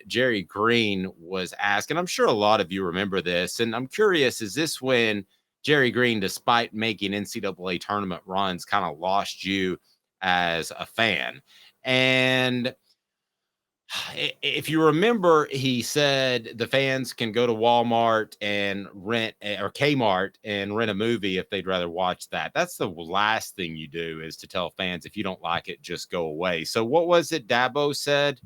Jerry Green was asked, and I'm sure a lot of you remember this, and I'm curious, is this when Jerry Green, despite making NCAA tournament runs, kind of lost you as a fan? And if you remember, he said the fans can go to Walmart and rent, or Kmart and rent a movie if they'd rather watch that. That's the last thing you do, is to tell fans, if you don't like it, just go away. So what was it Dabo said,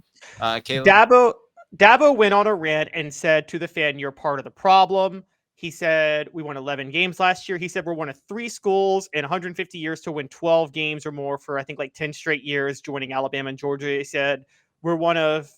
Caleb? Dabo went on a rant and said to the fan, "You're part of the problem." He said, "We won 11 games last year." He said, "We're one of 3 schools in 150 years to win 12 games or more for, I think, like 10 straight years, joining Alabama and Georgia." He said, we're one of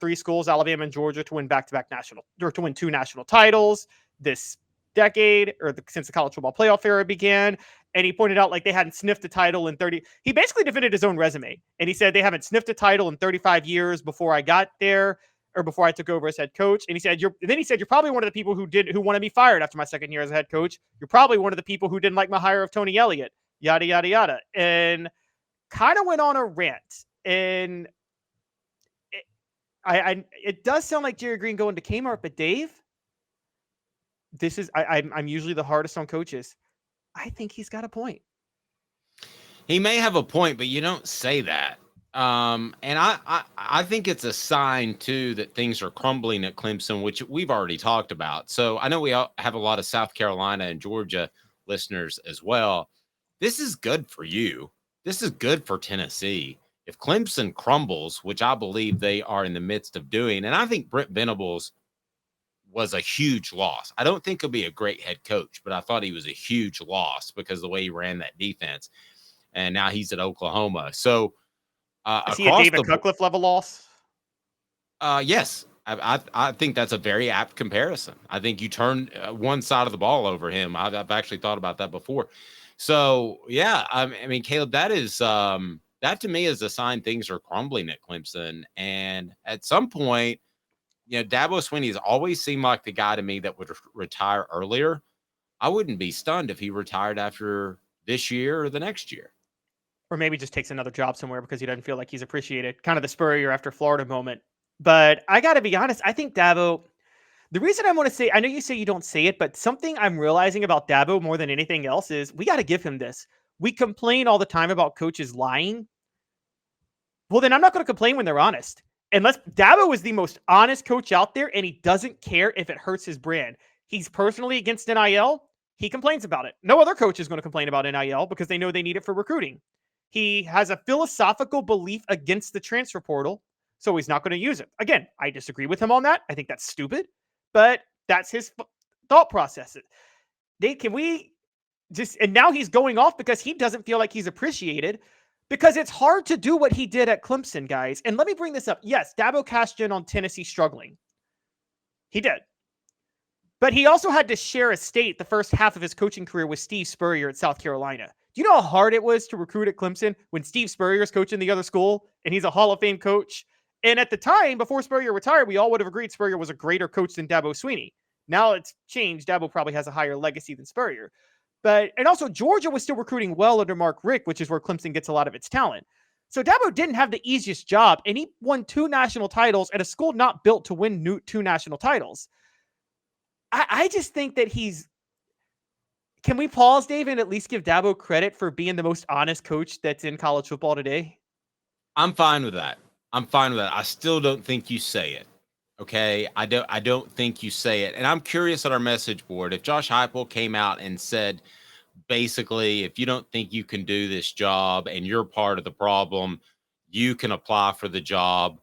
3 schools, Alabama and Georgia, to win back-to-back to win 2 national titles this decade, or since the college football playoff era began. And he pointed out, like, they hadn't sniffed a title in 30. He basically defended his own resume. And he said they haven't sniffed a title in 35 years before I got there, or before I took over as head coach. And he said, you're probably one of the people who wanted me fired after my second year as a head coach. You're probably one of the people who didn't like my hire of Tony Elliott, yada, yada, yada. And kind of went on a rant. And it does sound like Jerry Green going to Kmart, but Dave, I'm usually the hardest on coaches. I think he's got a point. He may have a point, but you don't say that. And I think it's a sign too that things are crumbling at Clemson, which we've already talked about. So I know we have a lot of South Carolina and Georgia listeners as well. This is good for you. This is good for Tennessee. If Clemson crumbles, which I believe they are in the midst of doing, and I think Brent Venables was a huge loss. I don't think he'll be a great head coach, but I thought he was a huge loss because of the way he ran that defense. And now he's at Oklahoma. So is he a David Cutcliffe level loss? Yes. I think that's a very apt comparison. I think you turn one side of the ball over him. I've actually thought about that before. So, yeah, I mean, Caleb, that is that to me is a sign things are crumbling at Clemson. And at some point, Dabo Swinney has always seemed like the guy to me that would retire earlier. I wouldn't be stunned if he retired after this year or the next year. Or maybe just takes another job somewhere because he doesn't feel like he's appreciated. Kind of the Spurrier after Florida moment. But I got to be honest, I think Dabo, the reason I want to say, I know you say you don't say it, but something I'm realizing about Dabo more than anything else is we got to give him this. We complain all the time about coaches lying. Well, then I'm not going to complain when they're honest. Unless Dabo is the most honest coach out there, and he doesn't care if it hurts his brand. He's personally against NIL. He complains about it. No other coach is going to complain about NIL because they know they need it for recruiting. He has a philosophical belief against the transfer portal, so he's not going to use it. Again, I disagree with him on that. I think that's stupid, but that's his thought process. And now he's going off because he doesn't feel like he's appreciated. Because it's hard to do what he did at Clemson, guys. And let me bring this up. Yes, Dabo cashed in on Tennessee struggling. He did. But he also had to share a state the first half of his coaching career with Steve Spurrier at South Carolina. Do you know how hard it was to recruit at Clemson when Steve Spurrier is coaching the other school and he's a Hall of Fame coach? And at the time, before Spurrier retired, we all would have agreed Spurrier was a greater coach than Dabo Swinney. Now it's changed. Dabo probably has a higher legacy than Spurrier. And also Georgia was still recruiting well under Mark Richt, which is where Clemson gets a lot of its talent. So Dabo didn't have the easiest job, and he won 2 national titles at a school not built to win 2 national titles. I just think that can we pause, Dave, and at least give Dabo credit for being the most honest coach that's in college football today? I'm fine with that. I still don't think you say it. Okay, I don't think you say it. And I'm curious on our message board, if Josh Heupel came out and said, basically, if you don't think you can do this job and you're part of the problem, you can apply for the job.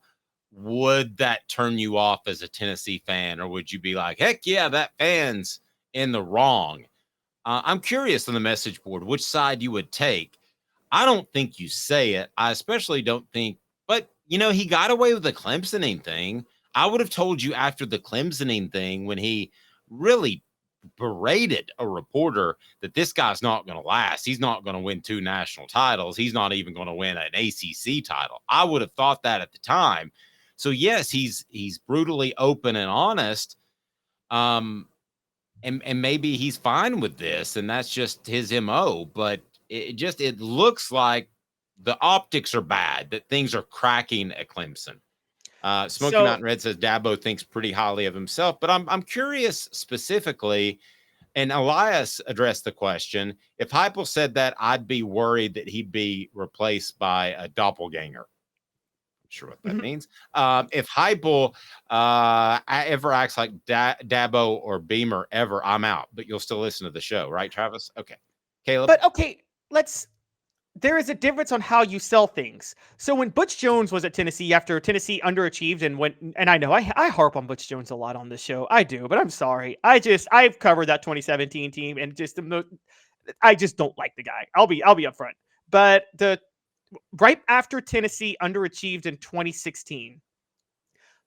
Would that turn you off as a Tennessee fan? Or would you be like, heck yeah, that fan's in the wrong? I'm curious on the message board which side you would take. I don't think you say it. I especially don't think, but, he got away with the Clemsoning thing. I would have told you after the Clemsoning thing when he really berated a reporter that this guy's not going to last. He's not going to win 2 national titles. He's not even going to win an ACC title. I would have thought that at the time. So, yes, he's brutally open and honest. And maybe he's fine with this, and that's just his MO. But it looks like the optics are bad, that things are cracking at Clemson. Smoky So Mountain Red says Dabo thinks pretty highly of himself, but I'm curious specifically. And Elias addressed the question. If Heupel said that, I'd be worried that he'd be replaced by a doppelganger. Sure what that means. If Heupel ever acts like Dabo or Beamer ever, I'm out. But you'll still listen to the show, right, Travis? Okay. Caleb? but okay, there is a difference on how you sell things. So when Butch Jones was at Tennessee after Tennessee underachieved and I know I harp on Butch Jones a lot on this show. I do, but I'm sorry. I've covered that 2017 team and I just don't like the guy. I'll be upfront. But right after Tennessee underachieved in 2016,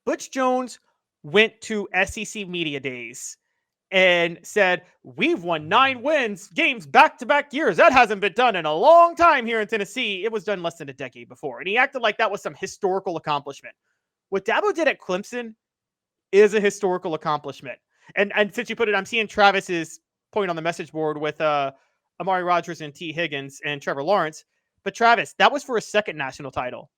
Butch Jones went to SEC Media Days and said, "We've won 9 games back-to-back years. That hasn't been done in a long time here in Tennessee. It was done less than a decade before." And he acted like that was some historical accomplishment. What Dabo did at Clemson is a historical accomplishment. And since you put it, I'm seeing Travis's point on the message board with Amari Rodgers and T. Higgins and Trevor Lawrence. But Travis, that was for his second national title.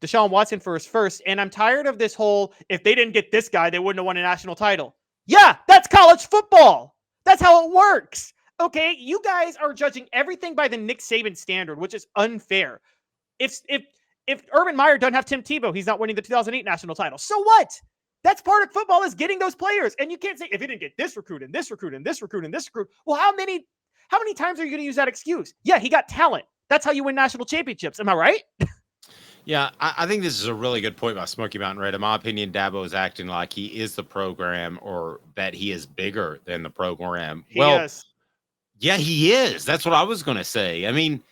Deshaun Watson for his first. And I'm tired of this whole, if they didn't get this guy, they wouldn't have won a national title. Yeah, that's college football. That's how it works. Okay, you guys are judging everything by the Nick Saban standard, which is unfair. If Urban Meyer doesn't have Tim Tebow, he's not winning the 2008 national title. So what? That's part of football, is getting those players. And you can't say, if he didn't get this recruit and this recruit and this recruit and this recruit. Well, how many times are you going to use that excuse? Yeah, he got talent. That's how you win national championships. Am I right? Yeah, I think this is a really good point by Smoky Mountain Red. In my opinion, Dabo is acting like he is the program, or that he is bigger than the program. Yes. Yeah, he is. That's what I was going to say. I mean,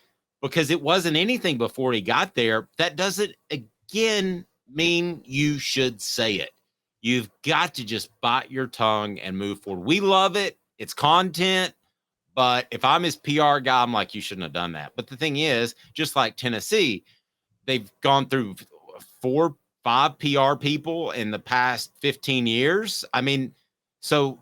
because it wasn't anything before he got there. That doesn't, again, mean you should say it. You've got to just bite your tongue and move forward. We love it. It's content. But if I'm his PR guy, I'm like, you shouldn't have done that. But the thing is, just like Tennessee, they've gone through 4-5 PR people in the past 15 years. I mean, do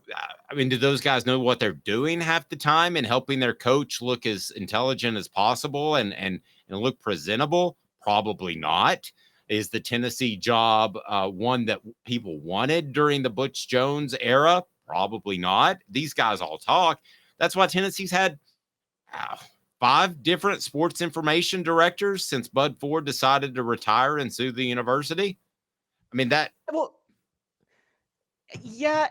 those guys know what they're doing half the time and helping their coach look as intelligent as possible and look presentable? Probably not. Is the Tennessee job one that people wanted during the Butch Jones era? Probably not. These guys all talk. That's why Tennessee's had 5 different sports information directors since Bud Ford decided to retire and sue the university. I mean, yeah.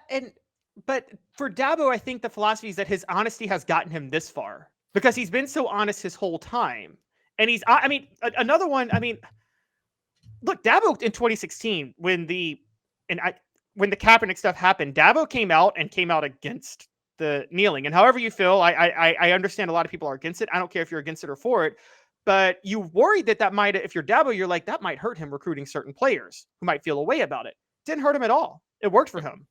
But for Dabo, I think the philosophy is that his honesty has gotten him this far, because he's been so honest his whole time. And another one, look, Dabo in 2016, when the Kaepernick stuff happened, Dabo came out against the kneeling. And however you feel, I understand a lot of people are against it. I don't care if you're against it or for it, but you worried that might, if you're Dabo, you're like, that might hurt him recruiting certain players who might feel a way about it. Didn't hurt him at all. It worked for him.